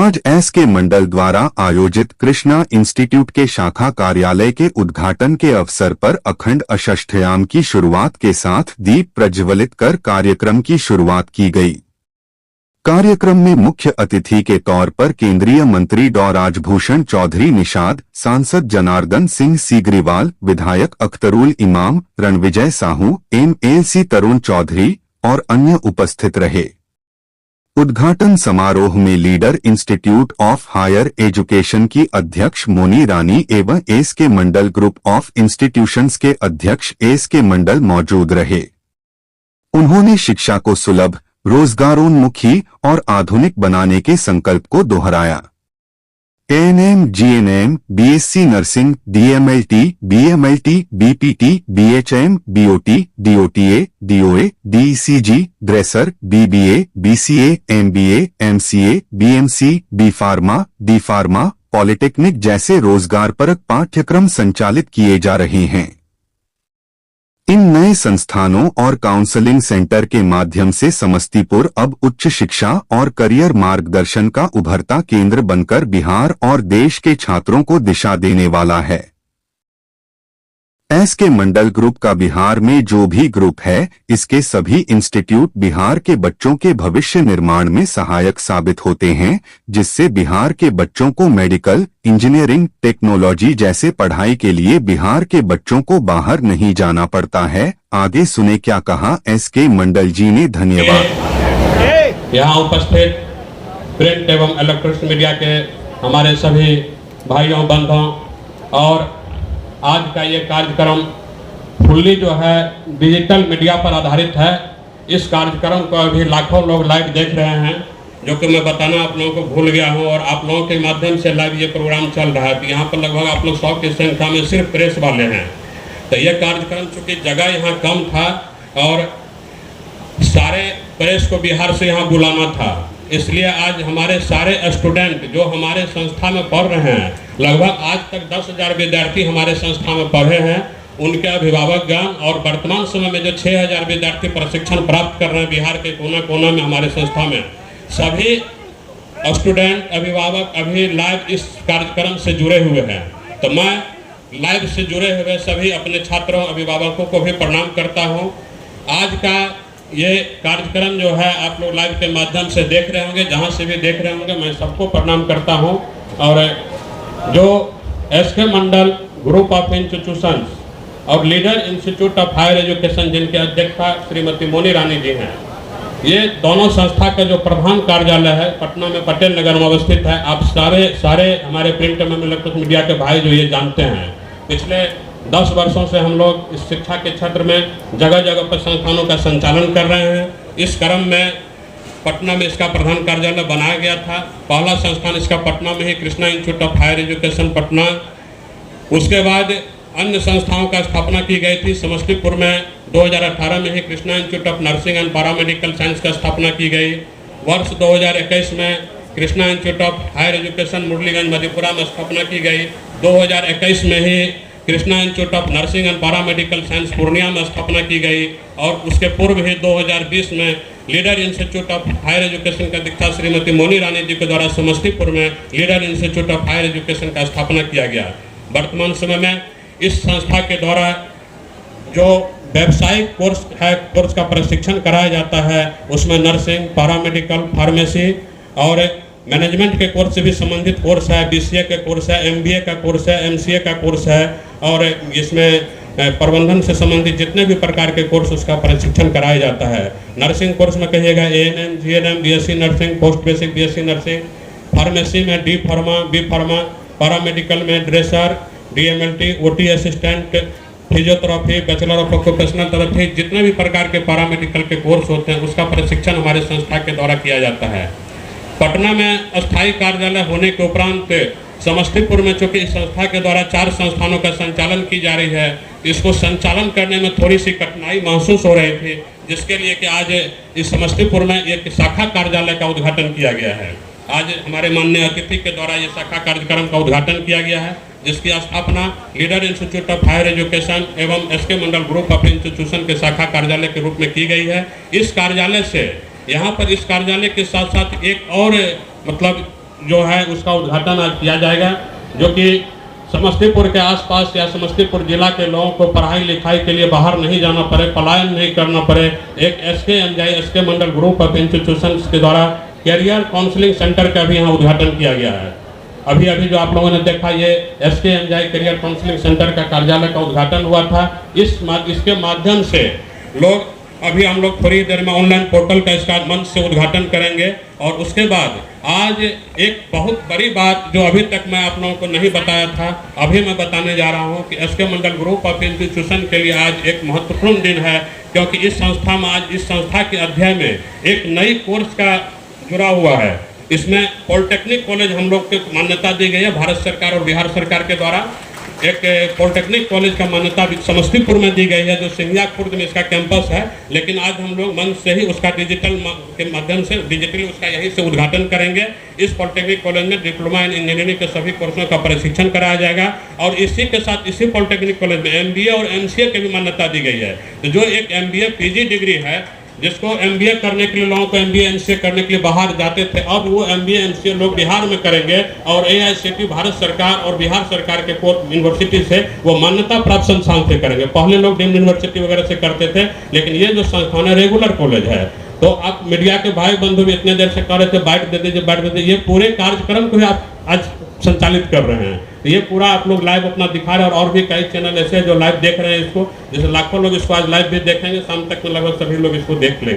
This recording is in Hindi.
आज एस.के. मंडल द्वारा आयोजित कृष्णा इंस्टीट्यूट के शाखा कार्यालय के उद्घाटन के अवसर पर अखंड अष्टयाम की शुरुआत के साथ दीप प्रज्वलित कर कार्यक्रम की शुरुआत की गई। कार्यक्रम में मुख्य अतिथि के तौर पर केंद्रीय मंत्री डॉ. राजभूषण चौधरी निषाद, सांसद जनार्दन सिंह सीगरीवाल, विधायक अख्तरुल इमाम, रणविजय साहू, एमएलसी तरुण चौधरी और अन्य उपस्थित रहे। उद्घाटन समारोह में leader institute of higher education की अध्यक्ष मोनी रानी एवं S K. Mandal group of institutions के अध्यक्ष एस.के. मंडल मौजूद रहे। उन्होंने शिक्षा को सुलभ, रोजगारोन्मुखी और आधुनिक बनाने के संकल्प को दोहराया। ANM, GNM, BSc nursing, DMLT, BMLT, BPT, BHM, BOT, DOTA, DOA, DECG, dresser, BBA, BCA, MBA, MCA, BMC, B Pharma, D Pharma, polytechnic जैसे रोजगारपरक पाठ्यक्रम संचालित किए जा रहे हैं। इन नए संस्थानों और काउंसलिंग सेंटर के माध्यम से समस्तीपुर अब उच्च शिक्षा और करियर मार्गदर्शन का उभरता केंद्र बनकर बिहार और देश के छात्रों को दिशा देने वाला है। एस.के. मंडल ग्रुप का बिहार में जो भी ग्रुप है, इसके सभी इंस्टीट्यूट बिहार के बच्चों के भविष्य निर्माण में सहायक साबित होते हैं, जिससे बिहार के बच्चों को मेडिकल, इंजीनियरिंग, टेक्नोलॉजी जैसे पढ़ाई के लिए बिहार के बच्चों को बाहर नहीं जाना पड़ता है। आगे सुने क्या कहा एस.के. मंडल जी ने। धन्यवाद। यहाँ उपस्थित प्रिंट एवं इलेक्ट्रॉनिक मीडिया के हमारे सभी भाइयों बंधुओं और आज का ये कार्यक्रम फुल्ली जो है डिजिटल मीडिया पर आधारित है। इस कार्यक्रम को अभी लाखों लोग लाइव देख रहे हैं, जो कि मैं बताना आप लोगों को भूल गया हूँ, और आप लोगों के माध्यम से लाइव ये प्रोग्राम चल रहा है। तो यहाँ पर लगभग आप लोग 100 की संख्या में सिर्फ प्रेस वाले हैं। तो ये कार्यक्रम चूँकि जगह यहाँ कम था और सारे प्रेस को बिहार से यहाँ बुलाना था, इसलिए आज हमारे सारे स्टूडेंट जो हमारे संस्था में पढ़ रहे हैं, लगभग आज तक 10,000 विद्यार्थी हमारे संस्था में पढ़े हैं, उनके अभिभावकगण और वर्तमान समय में जो 6,000 विद्यार्थी प्रशिक्षण प्राप्त कर रहे हैं बिहार के कोना कोना में हमारे संस्था में, सभी स्टूडेंट अभिभावक अभी लाइव इस कार्यक्रम से जुड़े हुए हैं। तो मैं लाइव से जुड़े हुए सभी अपने छात्रों अभिभावकों को भी प्रणाम करता हूँ। आज का ये कार्यक्रम जो है आप लोग लाइव के माध्यम से देख रहे होंगे, जहाँ से भी देख रहे होंगे, मैं सबको प्रणाम करता हूँ। और जो S K. Mandal group of institutions और leader institute of higher education जिनके अध्यक्षा श्रीमती मोनी रानी जी हैं, ये दोनों संस्था का जो प्रधान कार्यालय है पटना में पटेल नगर में अवस्थित है। आप सारे हमारे प्रिंट एवं इलेक्ट्रॉनिक मीडिया के भाई जो ये जानते हैं, पिछले 10 वर्षों से हम लोग इस शिक्षा के क्षेत्र में जगह जगह पर संस्थानों का संचालन कर रहे हैं। इस क्रम में पटना में इसका प्रधान कार्यालय बनाया गया था। पहला संस्थान इसका पटना में ही Krishna institute of higher education Patna. उसके बाद अन्य संस्थाओं का स्थापना की गई थी। समस्तीपुर में 2018 में ही Krishna institute of nursing and paramedical science का स्थापना की गई। वर्ष 2021 में Krishna institute of higher education Murliganj Madhepura में स्थापना की गई। 2021 में ही Krishna institute of nursing and paramedical science Purnia में स्थापना की गई। और उसके पूर्व ही 2020 में leader institute of higher education का दीक्षा श्रीमती मोनी रानी जी के द्वारा समस्तीपुर में leader institute of higher education का स्थापना किया गया। वर्तमान समय में इस संस्था के द्वारा जो व्यावसायिक कोर्स है, कोर्स का प्रशिक्षण कराया जाता है, उसमें नर्सिंग, पैरामेडिकल, फार्मेसी और मैनेजमेंट के कोर्स से भी संबंधित कोर्स है, बीसीए के कोर्स है, एमबीए का कोर्स है, एमसीए का कोर्स है, और इसमें प्रबंधन से संबंधित जितने भी प्रकार के कोर्स उसका प्रशिक्षण कराया जाता है। नर्सिंग कोर्स में कहिएगा ANM, GNM, BSc nursing, post basic BSc nursing, pharmacy में D pharma, B pharma, paramedical में dresser, DMLT, OT assistant, physiotherapy, bachelor of occupational therapy, जितने भी प्रकार के पैरामेडिकल के कोर्स होते हैं उसका प्रशिक्षण हमारे संस्था के द्वारा किया जाता है। पटना में अस्थायी कार्यालय होने के उपरांत समस्तीपुर में चूँकि इस संस्था के द्वारा 4 संस्थानों का संचालन की जा रही है, इसको संचालन करने में थोड़ी सी कठिनाई महसूस हो रही थी, जिसके लिए कि आज इस समस्तीपुर में एक शाखा कार्यालय का उद्घाटन किया गया है। आज हमारे माननीय अतिथि के द्वारा ये शाखा कार्यक्रम का उद्घाटन किया गया है, जिसकी स्थापना leader institute of higher education एवं S K. Mandal group of institution के शाखा कार्यालय के रूप में की गई है। इस कार्यालय से यहाँ पर इस कार्यालय के साथ साथ एक और मतलब जो है उसका उद्घाटन आज किया जाएगा, जो कि समस्तीपुर के आसपास या समस्तीपुर जिला के लोगों को पढ़ाई लिखाई के लिए बाहर नहीं जाना पड़े, पलायन नहीं करना पड़े। एक S K Mandal group of institutions के द्वारा कैरियर काउंसलिंग सेंटर का भी यहाँ उद्घाटन किया गया है। अभी जो आप लोगों ने देखा, ये एसके कैरियर काउंसलिंग सेंटर का कार्यालय का उद्घाटन हुआ था। इसके माध्यम से लोग अभी हम लोग थोड़ी देर में ऑनलाइन पोर्टल का इसका मंच से उद्घाटन करेंगे। और उसके बाद आज एक बहुत बड़ी बात जो अभी तक मैं आप लोगों को नहीं बताया था, अभी मैं बताने जा रहा हूं कि S K Mandal group of institution के लिए आज एक महत्वपूर्ण दिन है, क्योंकि इस संस्था में आज इस संस्था के अध्याय में एक नई कोर्स का जुड़ा हुआ है। इसमें पॉलिटेक्निक कॉलेज हम लोग को मान्यता दी गई है भारत सरकार और बिहार सरकार के द्वारा। एक पॉलिटेक्निक कॉलेज का मान्यता समस्तीपुर में दी गई है, जो सिंधिया खुर्द में इसका कैंपस है। लेकिन आज हम लोग मंच से ही उसका डिजिटल के माध्यम से डिजिटली उसका यहीं से उद्घाटन करेंगे। इस पॉलिटेक्निक कॉलेज में डिप्लोमा इन इंजीनियरिंग के सभी कोर्सों का प्रशिक्षण कराया जाएगा। और इसी के साथ इसी पॉलिटेक्निक कॉलेज में MBA और MCA की भी मान्यता दी गई है। तो जो एक MBA PG डिग्री है, जिसको MBA करने के लिए लोगों को MBA MCA करने के लिए बाहर जाते थे, अब वो MBA MCA लोग बिहार में करेंगे। और AICTE भारत सरकार और बिहार सरकार के कोर्स यूनिवर्सिटी से वो मान्यता प्राप्त संस्थान से करेंगे। पहले लोग डीम्ड यूनिवर्सिटी वगैरह से करते थे, लेकिन ये जो संस्थान है रेगुलर कॉलेज है। तो आप मीडिया के भाई बंधु भी इतने देर से कह रहे थे बाइट दे दीजिए, बाइट दे दीजिए, ये पूरे कार्यक्रम को आप आज संचालित कर रहे हैं। तो ये पूरा आप लोग लाइव अपना दिखा रहे हैं। और भी कई चैनल ऐसे जो लाइव देख रहे हैं इसको, जैसे लाखों लोग इसको आज लाइव भी देखेंगे, शाम तक में लगभग सभी लोग इसको देख लेंगे।